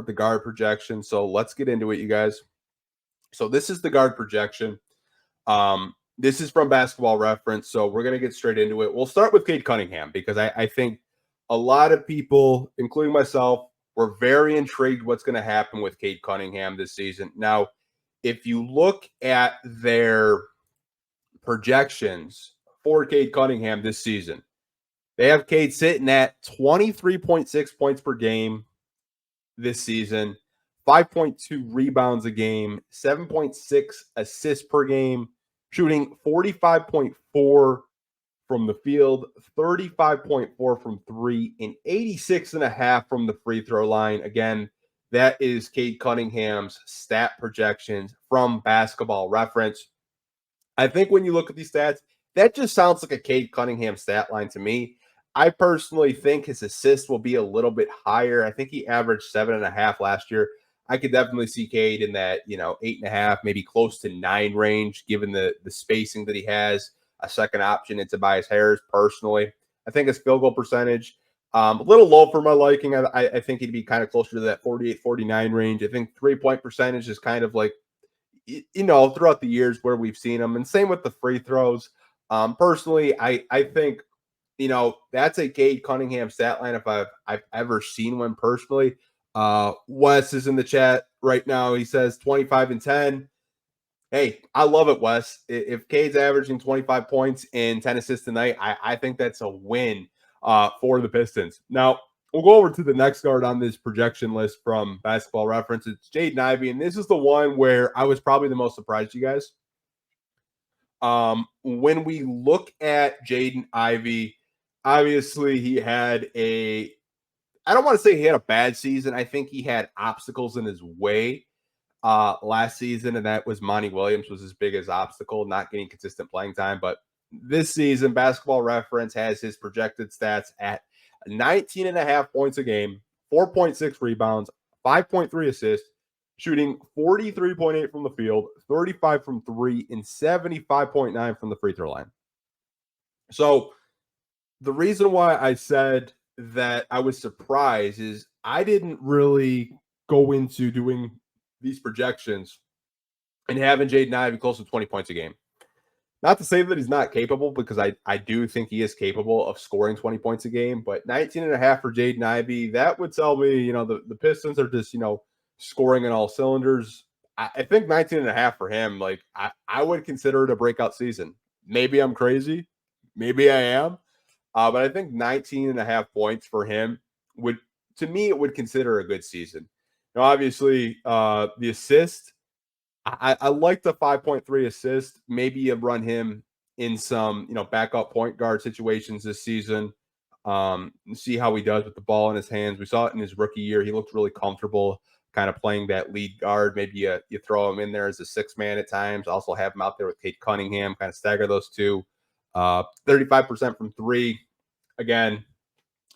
the guard projection. So let's get into it, you guys. So this is the guard projection. This is from Basketball Reference, so we're going to get straight into it. We'll start with Cade Cunningham because I think a lot of people, including myself, were very intrigued what's going to happen with Cade Cunningham this season. Now, if you look at their projections for Cade Cunningham this season, they have Cade sitting at 23.6 points per game this season, 5.2 rebounds a game, 7.6 assists per game, shooting 45.4 from the field, 35.4 from three, and 86.5 from the free throw line. Again, that is Cade Cunningham's stat projections from Basketball Reference. I think when you look at these stats, that just sounds like a Cade Cunningham stat line to me. I personally think his assists will be a little bit higher. I think he averaged 7.5 last year. I could definitely see Cade in that, 8.5, maybe close to 9 range, given the spacing that he has. A second option in Tobias Harris, personally. I think his field goal percentage, a little low for my liking. I think he'd be kind of closer to that 48, 49 range. I think 3-point percentage is kind of like, throughout the years where we've seen him. And same with the free throws. Personally, I think, that's a Cade Cunningham stat line if I've ever seen one personally. Wes is in the chat right now. He says 25 and 10. Hey, I love it, Wes. If Cade's averaging 25 points and 10 assists tonight, I think that's a win for the Pistons. Now, we'll go over to the next guard on this projection list from Basketball Reference. It's Jaden Ivey, and this is the one where I was probably the most surprised, you guys. When we look at Jaden Ivey, obviously he had I don't want to say he had a bad season. I think he had obstacles in his way last season, and that was Monty Williams was his biggest obstacle, not getting consistent playing time. But this season, Basketball Reference has his projected stats at 19.5 points a game, 4.6 rebounds, 5.3 assists, shooting 43.8 from the field, 35 from three, and 75.9 from the free throw line. So the reason why I said that I was surprised is I didn't really go into doing these projections and having Jaden Ivey close to 20 points a game. Not to say that he's not capable, because I do think he is capable of scoring 20 points a game, but 19.5 for Jaden Ivey, that would tell me, the Pistons are just, scoring in all cylinders. I think 19.5 for him, like I would consider it a breakout season. Maybe I'm crazy. Maybe I am. But I think 19.5 points for him to me, it would consider a good season. Now, obviously, the assist, I like the 5.3 assist. Maybe you run him in some, backup point guard situations this season. See how he does with the ball in his hands. We saw it in his rookie year. He looked really comfortable kind of playing that lead guard. Maybe you throw him in there as a 6-man at times. Also have him out there with Cade Cunningham, kind of stagger those two. 35% from three. Again,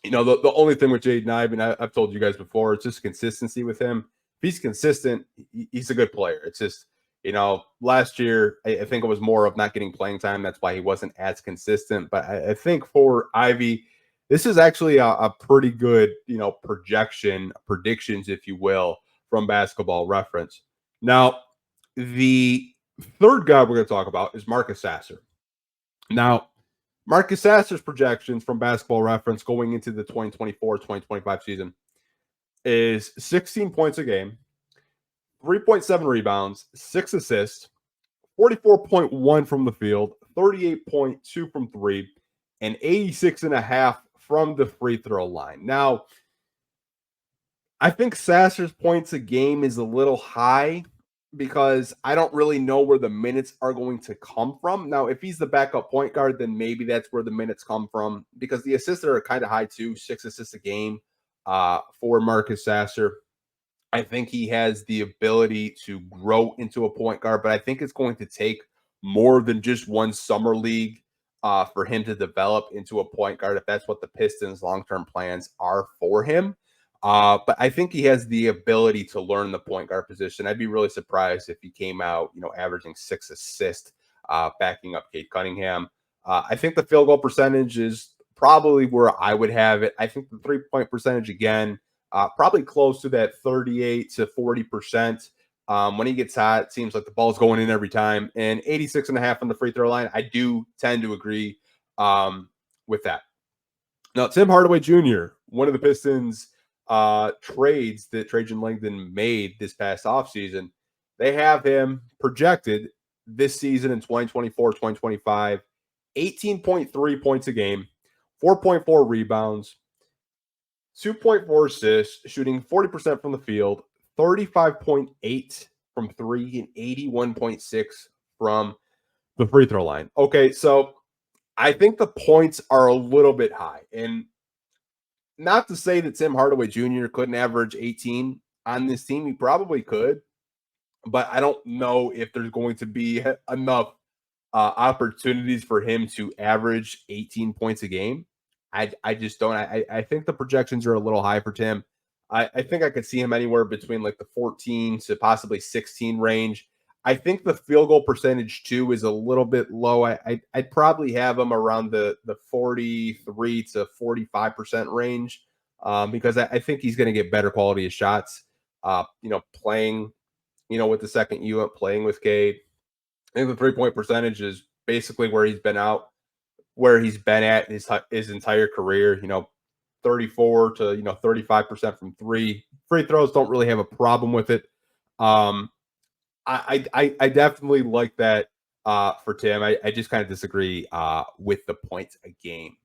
the only thing with Jaden Ivey, and I've told you guys before, it's just consistency with him. If he's consistent, he's a good player. It's just, last year, I think it was more of not getting playing time. That's why he wasn't as consistent. But I think for Ivey, this is actually a pretty good, predictions, if you will, from Basketball Reference. Now, the third guy we're going to talk about is Marcus Sasser. Now, Marcus Sasser's projections from Basketball Reference going into the 2024-2025 season is 16 points a game, 3.7 rebounds, 6 assists, 44.1 from the field, 38.2 from three, and 86.5 from the free throw line. Now, I think Sasser's points a game is a little high because I don't really know where the minutes are going to come from. Now, if he's the backup point guard, then maybe that's where the minutes come from, because the assists are kind of high too, 6 assists a game for Marcus Sasser. I think he has the ability to grow into a point guard, but I think it's going to take more than just one summer league for him to develop into a point guard, if that's what the Pistons' long-term plans are for him. But I think he has the ability to learn the point guard position. I'd be really surprised if he came out, averaging 6 assists, backing up Cade Cunningham. I think the field goal percentage is probably where I would have it. I think the 3-point percentage, again, probably close to that 38 to 40%. When he gets hot, it seems like the ball's going in every time. And 86.5 on the free throw line, I do tend to agree with that. Now, Tim Hardaway Jr., one of the Pistons trades that Trajan Langdon made this past offseason, they have him projected this season in 2024-2025, 18.3 points a game, 4.4 rebounds, 2.4 assists, shooting 40% from the field, 35.8 from three, and 81.6 from the free throw line. Okay, so I think the points are a little bit high. And not to say that Tim Hardaway Jr. couldn't average 18 on this team. He probably could. But I don't know if there's going to be enough opportunities for him to average 18 points a game. I just don't. I think the projections are a little high for Tim. I think I could see him anywhere between like the 14 to possibly 16 range. I think the field goal percentage too is a little bit low. I'd probably have him around the 43 to 45% range because I think he's going to get better quality of shots. Playing, with the second unit, playing with Cade. I think the 3-point percentage is basically where he's been at his entire career. 34 to 35% from three. Free throws don't really have a problem with it. I definitely like that for Tim. I just kind of disagree with the points a game.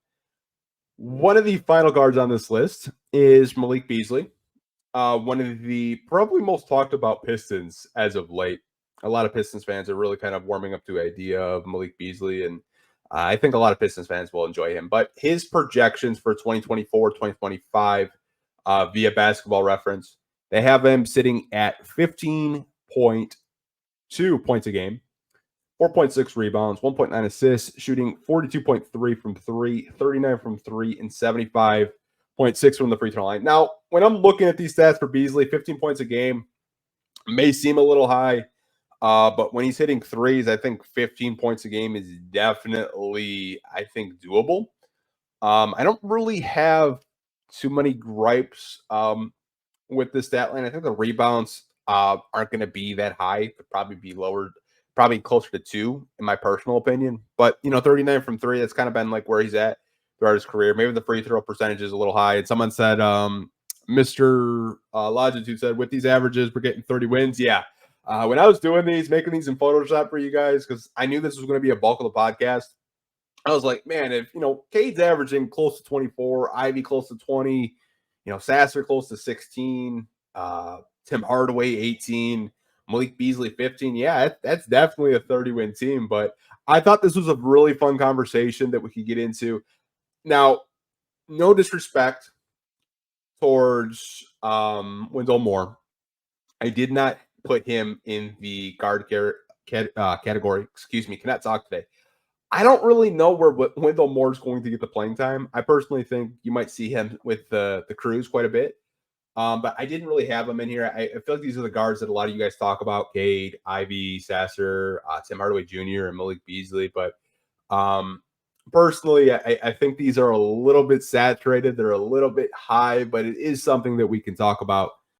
One of the final guards on this list is Malik Beasley, one of the probably most talked about Pistons as of late. A lot of Pistons fans are really kind of warming up to the idea of Malik Beasley, and I think a lot of Pistons fans will enjoy him. But his projections for 2024-2025 via Basketball Reference, they have him sitting at 15.2 points a game, 4.6 rebounds, 1.9 assists, shooting 42.3 from three, 39 from three, and 75.6 from the free throw line. Now, when I'm looking at these stats for Beasley, 15 points a game may seem a little high, but when he's hitting threes, I think 15 points a game is definitely, doable. I don't really have too many gripes with this stat line. I think the rebounds aren't going to be that high. They'll probably be lower, probably closer to 2 in my personal opinion. But 39 from 3, that's kind of been like where he's at throughout his career. Maybe the free throw percentage is a little high. And someone said, Mr. Longitude said, with these averages, we're getting 30 wins. Yeah. When I was doing these, making these in Photoshop for you guys, because I knew this was going to be a bulk of the podcast, I was like, man, if Cade's averaging close to 24, Ivy close to 20, Sasser close to 16, Tim Hardaway 18, Malik Beasley 15. Yeah, that's definitely a 30-win team. But I thought this was a really fun conversation that we could get into. Now, no disrespect towards Wendell Moore. I did not put him in the guard category. Excuse me, cannot talk today. I don't really know where Wendell Moore is going to get the playing time. I personally think you might see him with the Crews quite a bit. But I didn't really have him in here. I feel like these are the guards that a lot of you guys talk about: Cade, Ivy, Sasser, Tim Hardaway Jr., and Malik Beasley. But personally, I think these are a little bit saturated. They're a little bit high, but it is something that we can talk about